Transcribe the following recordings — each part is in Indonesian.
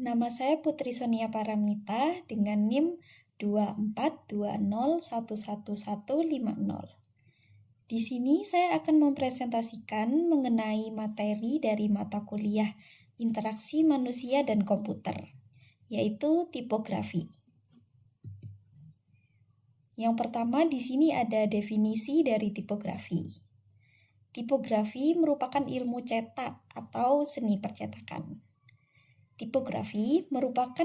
Nama saya Putri Sonia Paramita dengan NIM 2420111150. Di sini saya akan mempresentasikan mengenai materi dari mata kuliah Interaksi Manusia dan Komputer, yaitu tipografi. Yang pertama di sini ada definisi dari tipografi. Tipografi merupakan ilmu cetak atau seni percetakan. Tipografi merupakan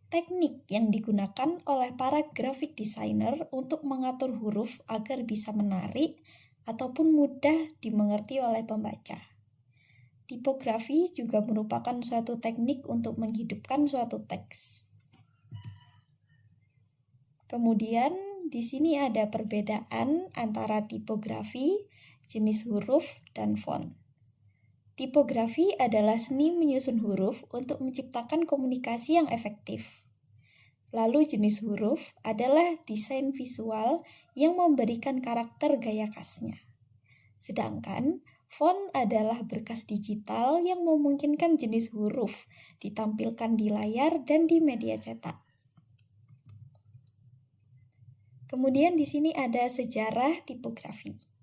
teknik yang digunakan oleh para graphic designer untuk mengatur huruf agar bisa menarik ataupun mudah dimengerti oleh pembaca. Tipografi juga merupakan suatu teknik untuk menghidupkan suatu teks. Kemudian di sini ada perbedaan antara tipografi, jenis huruf, dan font. Tipografi adalah seni menyusun huruf untuk menciptakan komunikasi yang efektif. Lalu jenis huruf adalah desain visual yang memberikan karakter gaya khasnya. Sedangkan font adalah berkas digital yang memungkinkan jenis huruf ditampilkan di layar dan di media cetak. Kemudian di sini ada sejarah tipografi.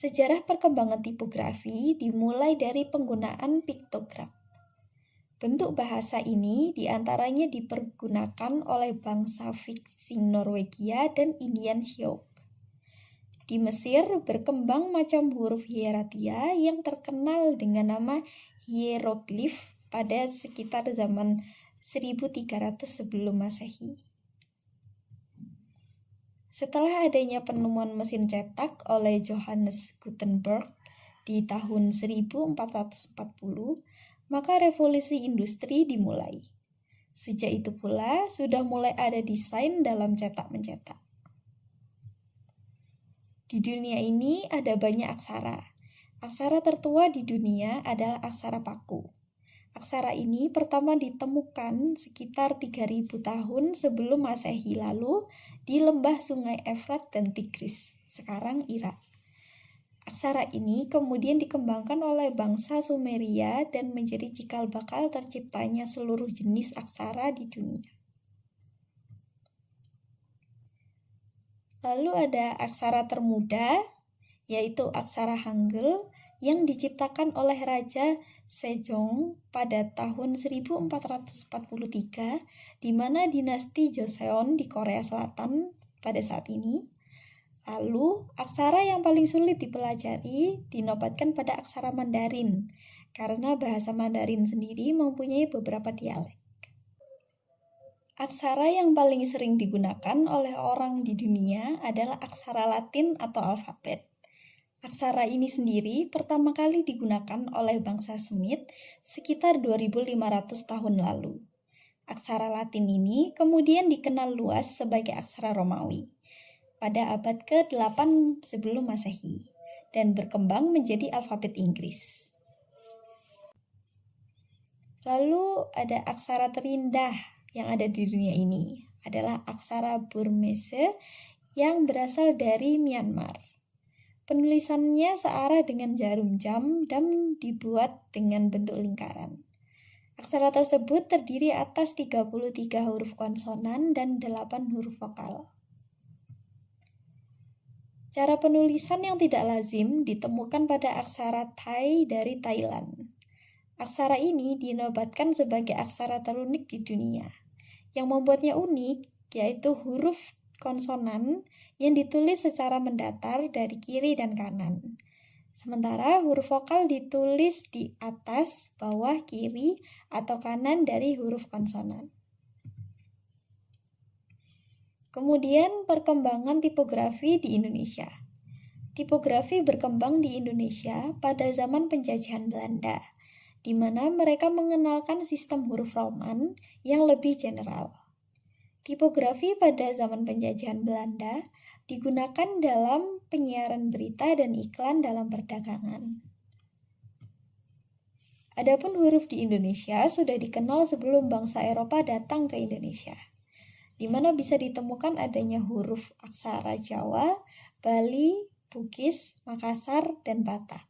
Sejarah perkembangan tipografi dimulai dari penggunaan piktograf. Bentuk bahasa ini diantaranya dipergunakan oleh bangsa Viking Norwegia dan Indian Sioux. Di Mesir berkembang macam huruf hieratia yang terkenal dengan nama hieroglif pada sekitar zaman 1300 sebelum Masehi. Setelah adanya penemuan mesin cetak oleh Johannes Gutenberg di tahun 1440, maka revolusi industri dimulai. Sejak itu pula sudah mulai ada desain dalam cetak-mencetak. Di dunia ini ada banyak aksara. Aksara tertua di dunia adalah aksara paku. Aksara ini pertama ditemukan sekitar 3000 tahun sebelum Masehi lalu di lembah Sungai Efrat dan Tigris, sekarang Irak. Aksara ini kemudian dikembangkan oleh bangsa Sumeria dan menjadi cikal bakal terciptanya seluruh jenis aksara di dunia. Lalu ada aksara termuda, yaitu aksara Hangul yang diciptakan oleh Raja Sejong pada tahun 1443, di mana dinasti Joseon di Korea Selatan pada saat ini. Lalu, aksara yang paling sulit dipelajari dinobatkan pada aksara Mandarin, karena bahasa Mandarin sendiri mempunyai beberapa dialek. Aksara yang paling sering digunakan oleh orang di dunia adalah aksara Latin atau alfabet. Aksara ini sendiri pertama kali digunakan oleh bangsa Semit sekitar 2500 tahun lalu. Aksara Latin ini kemudian dikenal luas sebagai aksara Romawi pada abad ke-8 sebelum Masehi dan berkembang menjadi alfabet Inggris. Lalu ada aksara terindah yang ada di dunia ini adalah aksara Burmese yang berasal dari Myanmar. Penulisannya searah dengan jarum jam dan dibuat dengan bentuk lingkaran. Aksara tersebut terdiri atas 33 huruf konsonan dan 8 huruf vokal. Cara penulisan yang tidak lazim ditemukan pada aksara Thai dari Thailand. Aksara ini dinobatkan sebagai aksara terunik di dunia. Yang membuatnya unik yaitu huruf konsonan yang ditulis secara mendatar dari kiri dan kanan. Sementara huruf vokal ditulis di atas, bawah, kiri, atau kanan dari huruf konsonan. Kemudian perkembangan tipografi di Indonesia. Tipografi berkembang di Indonesia pada zaman penjajahan Belanda, di mana mereka mengenalkan sistem huruf Roman yang lebih general. Tipografi pada zaman penjajahan Belanda digunakan dalam penyiaran berita dan iklan dalam perdagangan. Adapun huruf di Indonesia sudah dikenal sebelum bangsa Eropa datang ke Indonesia, di mana bisa ditemukan adanya huruf aksara Jawa, Bali, Bugis, Makassar, dan Batak.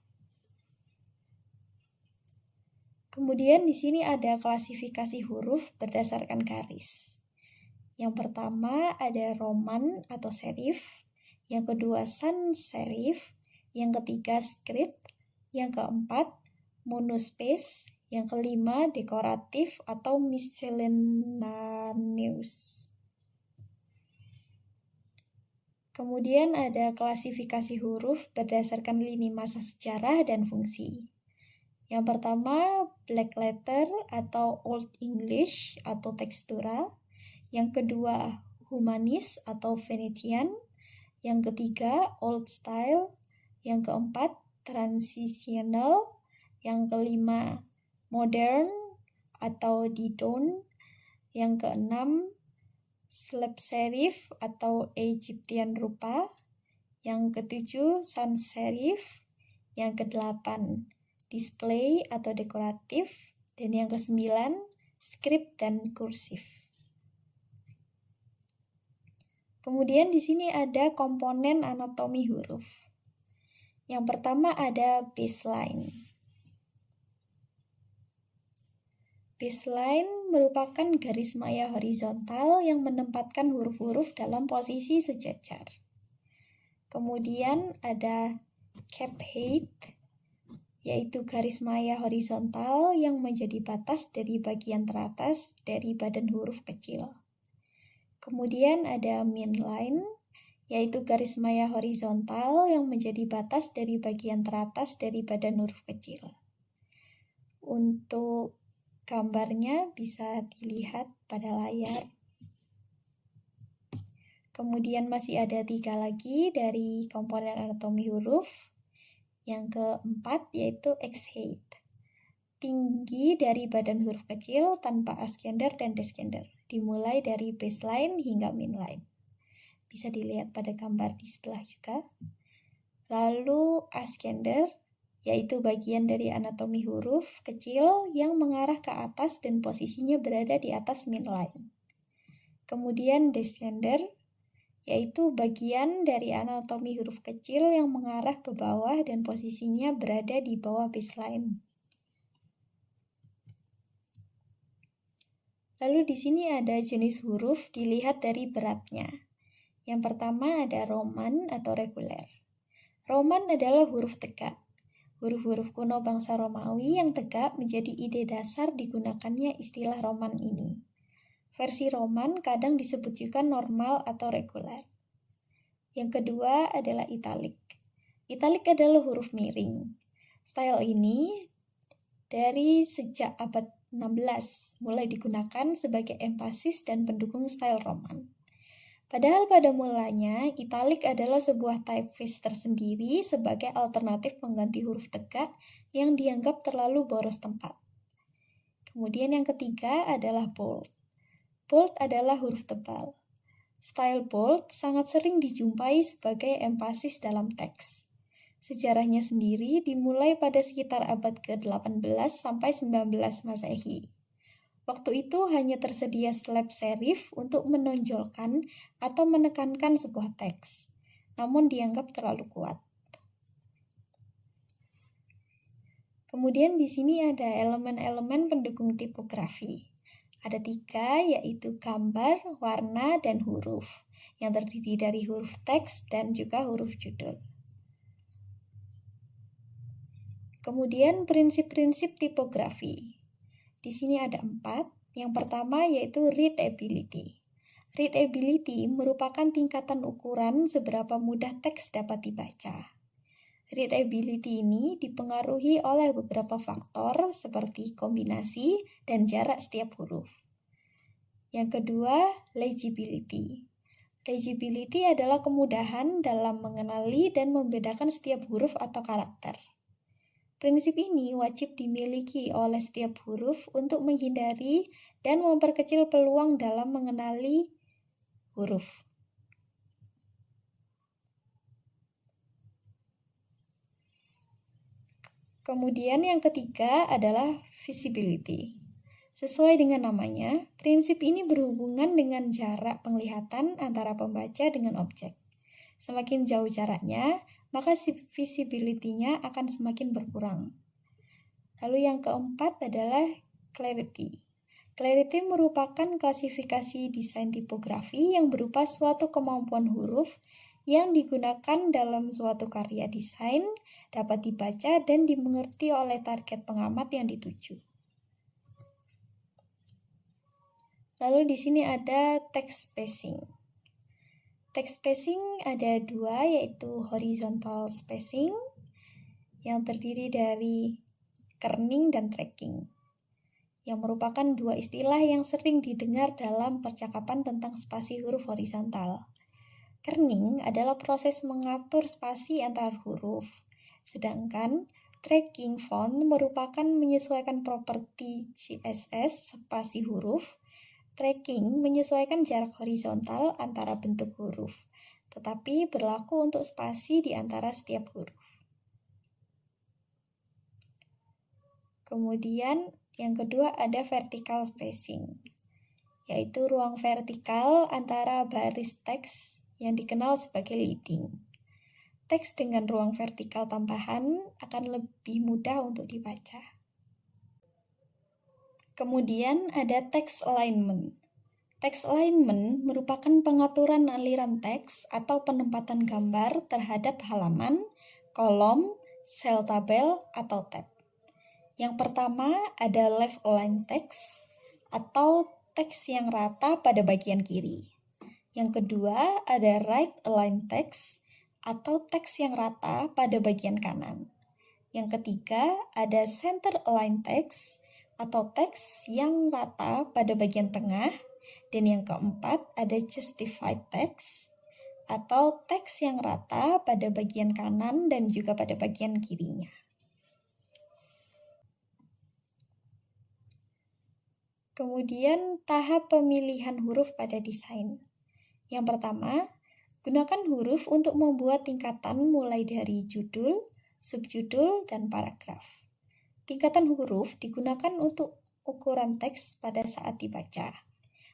Kemudian di sini ada klasifikasi huruf berdasarkan garis. Yang pertama ada Roman atau serif, yang kedua sans serif, yang ketiga script, yang keempat monospace, yang kelima dekoratif atau miscellaneous. Kemudian ada klasifikasi huruf berdasarkan lini masa sejarah dan fungsi. Yang pertama, black letter atau Old English atau tekstural. Yang kedua, humanis atau Venetian. Yang ketiga, old style. Yang keempat, transitional. Yang kelima, modern atau Didon. Yang keenam, slab serif atau Egyptian rupa. Yang ketujuh, sans serif. Yang kedelapan, display atau dekoratif, dan yang kesembilan, script dan kursif. Kemudian di sini ada komponen anatomi huruf. Yang pertama ada baseline. Baseline merupakan garis maya horizontal yang menempatkan huruf-huruf dalam posisi sejajar. Kemudian ada cap height, yaitu garis maya horizontal yang menjadi batas dari bagian teratas dari badan huruf kecil. Kemudian ada midline, yaitu garis maya horizontal yang menjadi batas dari bagian teratas dari badan huruf kecil. Untuk gambarnya bisa dilihat pada layar. Kemudian masih ada 3 lagi dari komponen anatomi huruf. Yang keempat yaitu X-height, tinggi dari badan huruf kecil tanpa ascender dan descender, dimulai dari baseline hingga midline. Bisa dilihat pada gambar di sebelah juga. Lalu ascender, yaitu bagian dari anatomi huruf kecil yang mengarah ke atas dan posisinya berada di atas midline. Kemudian descender, yaitu bagian dari anatomi huruf kecil yang mengarah ke bawah dan posisinya berada di bawah baseline. Lalu di sini ada jenis huruf dilihat dari beratnya. Yang pertama ada Roman atau reguler. Roman adalah huruf tegak. Huruf-huruf kuno bangsa Romawi yang tegak menjadi ide dasar digunakannya istilah Roman ini. Versi Roman kadang disebut juga normal atau reguler. Yang kedua adalah italic. Italic adalah huruf miring. Style ini dari sejak abad 16 mulai digunakan sebagai empasis dan pendukung style Roman. Padahal pada mulanya, italic adalah sebuah typeface tersendiri sebagai alternatif pengganti huruf tegak yang dianggap terlalu boros tempat. Kemudian yang ketiga adalah bold. Bold adalah huruf tebal. Style bold sangat sering dijumpai sebagai empasis dalam teks. Sejarahnya sendiri dimulai pada sekitar abad ke-18 sampai 19 Masehi. Waktu itu hanya tersedia slab serif untuk menonjolkan atau menekankan sebuah teks, namun dianggap terlalu kuat. Kemudian di sini ada elemen-elemen pendukung tipografi. Ada 3, yaitu gambar, warna, dan huruf, yang terdiri dari huruf teks dan juga huruf judul. Kemudian prinsip-prinsip tipografi. Di sini ada 4. Yang pertama yaitu readability. Readability merupakan tingkatan ukuran seberapa mudah teks dapat dibaca. Readability ini dipengaruhi oleh beberapa faktor seperti kombinasi dan jarak setiap huruf. Yang kedua, legibility. Legibility adalah kemudahan dalam mengenali dan membedakan setiap huruf atau karakter. Prinsip ini wajib dimiliki oleh setiap huruf untuk menghindari dan memperkecil peluang dalam mengenali huruf. Kemudian yang ketiga adalah visibility. Sesuai dengan namanya, prinsip ini berhubungan dengan jarak penglihatan antara pembaca dengan objek. Semakin jauh jaraknya, maka visibility-nya akan semakin berkurang. Lalu yang keempat adalah clarity. Clarity merupakan klasifikasi desain tipografi yang berupa suatu kemampuan huruf yang digunakan dalam suatu karya desain, dapat dibaca dan dimengerti oleh target pengamat yang dituju. Lalu di sini ada text spacing. Text spacing ada dua, yaitu horizontal spacing yang terdiri dari kerning dan tracking, yang merupakan dua istilah yang sering didengar dalam percakapan tentang spasi huruf horizontal. Kerning adalah proses mengatur spasi antar huruf, sedangkan tracking font merupakan menyesuaikan properti CSS spasi huruf. Tracking menyesuaikan jarak horizontal antara bentuk huruf, tetapi berlaku untuk spasi di antara setiap huruf. Kemudian yang kedua ada vertical spacing, yaitu ruang vertikal antara baris teks yang dikenal sebagai leading. Teks dengan ruang vertikal tambahan akan lebih mudah untuk dibaca. Kemudian ada text alignment. Text alignment merupakan pengaturan aliran teks atau penempatan gambar terhadap halaman, kolom, sel tabel, atau tab. Yang pertama ada left align text atau teks yang rata pada bagian kiri. Yang kedua ada right align text atau teks yang rata pada bagian kanan. Yang ketiga ada center align text atau teks yang rata pada bagian tengah. Dan yang keempat ada justified text atau teks yang rata pada bagian kanan dan juga pada bagian kirinya. Kemudian tahap pemilihan huruf pada desain. Yang pertama, gunakan huruf untuk membuat tingkatan mulai dari judul, subjudul, dan paragraf. Tingkatan huruf digunakan untuk ukuran teks pada saat dibaca.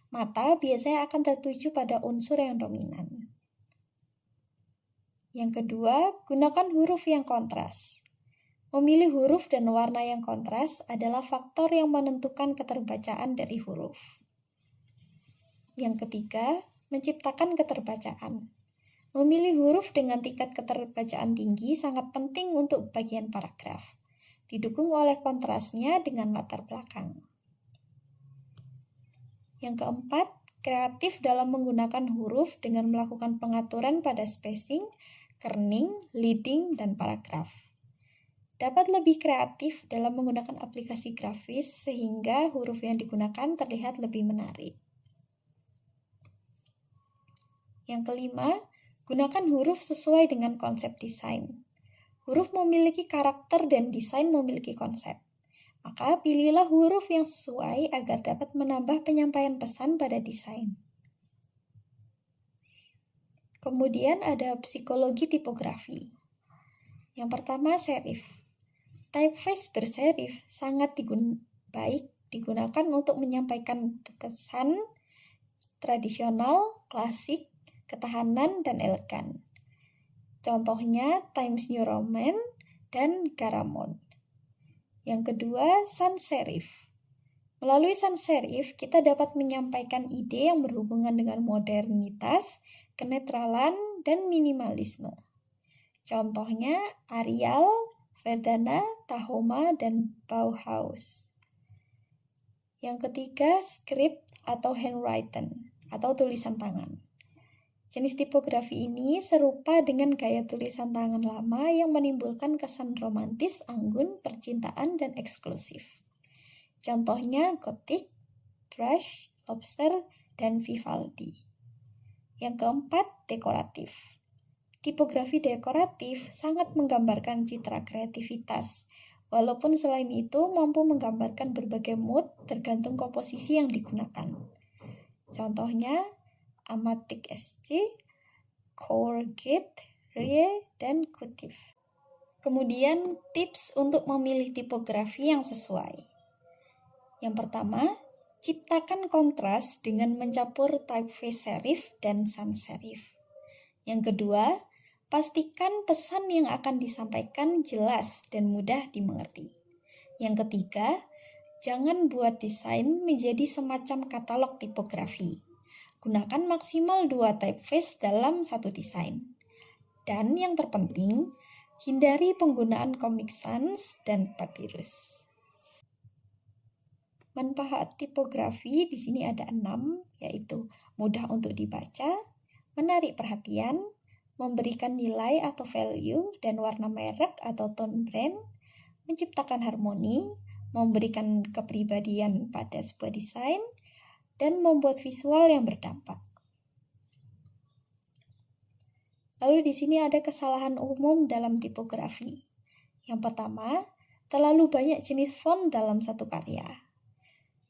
Mata biasanya akan tertuju pada unsur yang dominan. Yang kedua, gunakan huruf yang kontras. Memilih huruf dan warna yang kontras adalah faktor yang menentukan keterbacaan dari huruf. Yang ketiga, menciptakan keterbacaan. Memilih huruf dengan tingkat keterbacaan tinggi sangat penting untuk bagian paragraf, didukung oleh kontrasnya dengan latar belakang. Yang keempat, kreatif dalam menggunakan huruf dengan melakukan pengaturan pada spacing, kerning, leading, dan paragraf. Dapat lebih kreatif dalam menggunakan aplikasi grafis sehingga huruf yang digunakan terlihat lebih menarik. Yang kelima, gunakan huruf sesuai dengan konsep desain. Huruf memiliki karakter dan desain memiliki konsep. Maka pilihlah huruf yang sesuai agar dapat menambah penyampaian pesan pada desain. Kemudian ada psikologi tipografi. Yang pertama, serif. Typeface berserif sangat baik digunakan untuk menyampaikan pesan tradisional, klasik, ketahanan, dan elegan. Contohnya Times New Roman dan Garamond. Yang kedua, sans serif. Melalui sans serif, kita dapat menyampaikan ide yang berhubungan dengan modernitas, kenetralan, dan minimalisme. Contohnya Arial, Verdana, Tahoma, dan Bauhaus. Yang ketiga, script atau handwritten, atau tulisan tangan. Jenis tipografi ini serupa dengan gaya tulisan tangan lama yang menimbulkan kesan romantis, anggun, percintaan, dan eksklusif. Contohnya Gothic, Brush, Lobster, dan Vivaldi. Yang keempat, dekoratif. Tipografi dekoratif sangat menggambarkan citra kreativitas, walaupun selain itu mampu menggambarkan berbagai mood tergantung komposisi yang digunakan. Contohnya Amatic SC, Courgette, Rie, dan Kutif. Kemudian tips untuk memilih tipografi yang sesuai. Yang pertama, ciptakan kontras dengan mencampur typeface serif dan sans serif. Yang kedua, pastikan pesan yang akan disampaikan jelas dan mudah dimengerti. Yang ketiga, jangan buat desain menjadi semacam katalog tipografi. Gunakan maksimal 2 typeface dalam satu desain. Dan yang terpenting, hindari penggunaan Comic Sans dan Papyrus. Manfaat tipografi di sini ada 6, yaitu mudah untuk dibaca, menarik perhatian, memberikan nilai atau value dan warna merek atau tone brand, menciptakan harmoni, memberikan kepribadian pada sebuah desain, dan membuat visual yang berdampak. Lalu di sini ada kesalahan umum dalam tipografi. Yang pertama, terlalu banyak jenis font dalam satu karya.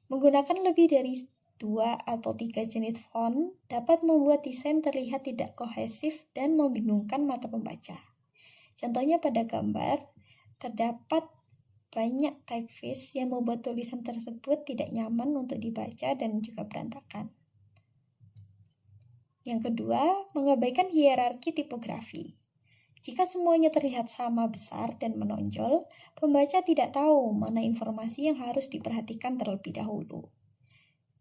Menggunakan lebih dari 2 atau 3 jenis font dapat membuat desain terlihat tidak kohesif dan membingungkan mata pembaca. Contohnya pada gambar, terdapat banyak typeface yang membuat tulisan tersebut tidak nyaman untuk dibaca dan juga berantakan. Yang kedua, mengabaikan hierarki tipografi. Jika semuanya terlihat sama besar dan menonjol, pembaca tidak tahu mana informasi yang harus diperhatikan terlebih dahulu.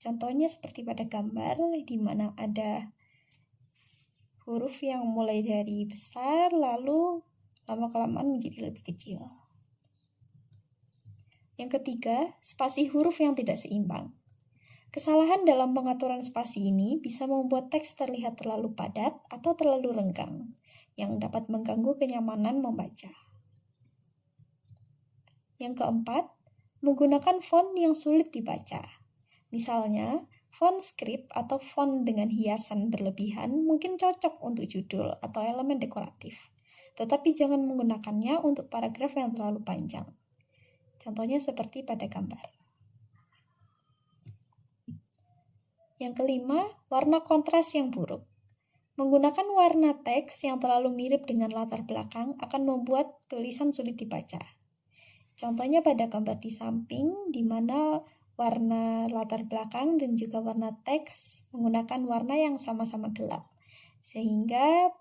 Contohnya seperti pada gambar, di mana ada huruf yang mulai dari besar, lalu lama-kelamaan menjadi lebih kecil. Yang ketiga, spasi huruf yang tidak seimbang. Kesalahan dalam pengaturan spasi ini bisa membuat teks terlihat terlalu padat atau terlalu renggang, yang dapat mengganggu kenyamanan membaca. Yang keempat, menggunakan font yang sulit dibaca. Misalnya, font script atau font dengan hiasan berlebihan mungkin cocok untuk judul atau elemen dekoratif, tetapi jangan menggunakannya untuk paragraf yang terlalu panjang. Contohnya seperti pada gambar. Yang kelima, warna kontras yang buruk. Menggunakan warna teks yang terlalu mirip dengan latar belakang akan membuat tulisan sulit dibaca. Contohnya pada gambar di samping, di mana warna latar belakang dan juga warna teks menggunakan warna yang sama-sama gelap, sehingga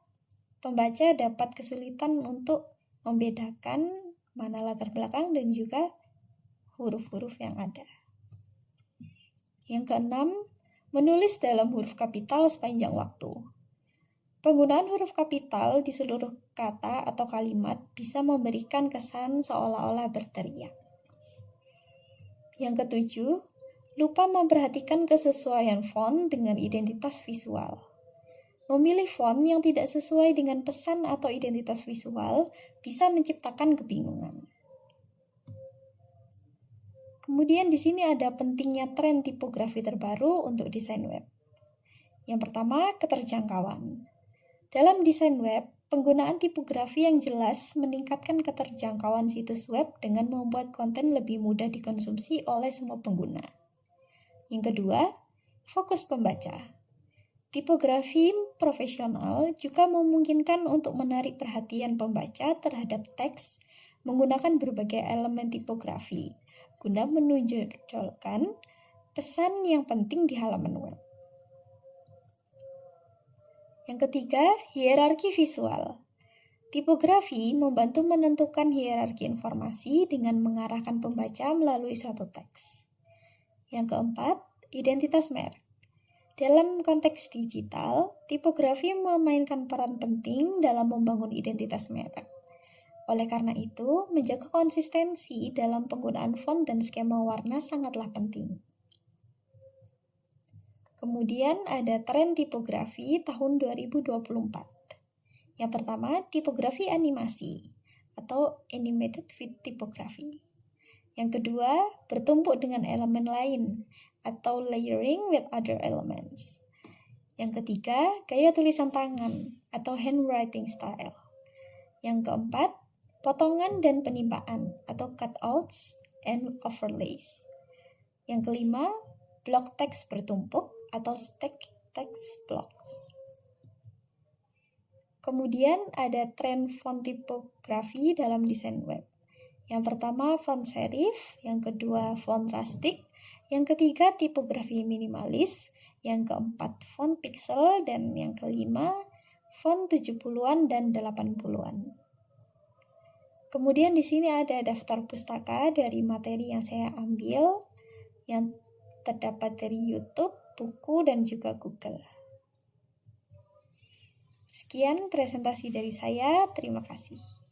pembaca dapat kesulitan untuk membedakan mana latar belakang dan juga huruf-huruf yang ada. Yang keenam, menulis dalam huruf kapital sepanjang waktu. Penggunaan huruf kapital di seluruh kata atau kalimat bisa memberikan kesan seolah-olah berteriak. Yang ketujuh, lupa memperhatikan kesesuaian font dengan identitas visual. Memilih font yang tidak sesuai dengan pesan atau identitas visual bisa menciptakan kebingungan. Kemudian di sini ada pentingnya tren tipografi terbaru untuk desain web. Yang pertama, keterjangkauan. Dalam desain web, penggunaan tipografi yang jelas meningkatkan keterjangkauan situs web dengan membuat konten lebih mudah dikonsumsi oleh semua pengguna. Yang kedua, fokus pembaca. Tipografi profesional juga memungkinkan untuk menarik perhatian pembaca terhadap teks menggunakan berbagai elemen tipografi guna menonjolkan pesan yang penting di halaman web. Yang ketiga, hierarki visual. Tipografi membantu menentukan hierarki informasi dengan mengarahkan pembaca melalui suatu teks. Yang keempat, identitas merek. Dalam konteks digital, tipografi memainkan peran penting dalam membangun identitas merek. Oleh karena itu, menjaga konsistensi dalam penggunaan font dan skema warna sangatlah penting. Kemudian ada tren tipografi tahun 2024. Yang pertama, tipografi animasi atau animated with typography. Yang kedua, bertumpuk dengan elemen lain atau layering with other elements. Yang ketiga, gaya tulisan tangan atau handwriting style. Yang keempat, potongan dan penimpaan atau cutouts and overlays. Yang kelima, blok teks bertumpuk atau stack text blocks. Kemudian ada tren font tipografi dalam desain web. Yang pertama, font serif, yang kedua, font rustic, yang ketiga, tipografi minimalis, yang keempat, font pixel, dan yang kelima, font 70-an dan 80-an. Kemudian di sini ada daftar pustaka dari materi yang saya ambil yang terdapat dari YouTube, buku, dan juga Google. Sekian presentasi dari saya, terima kasih.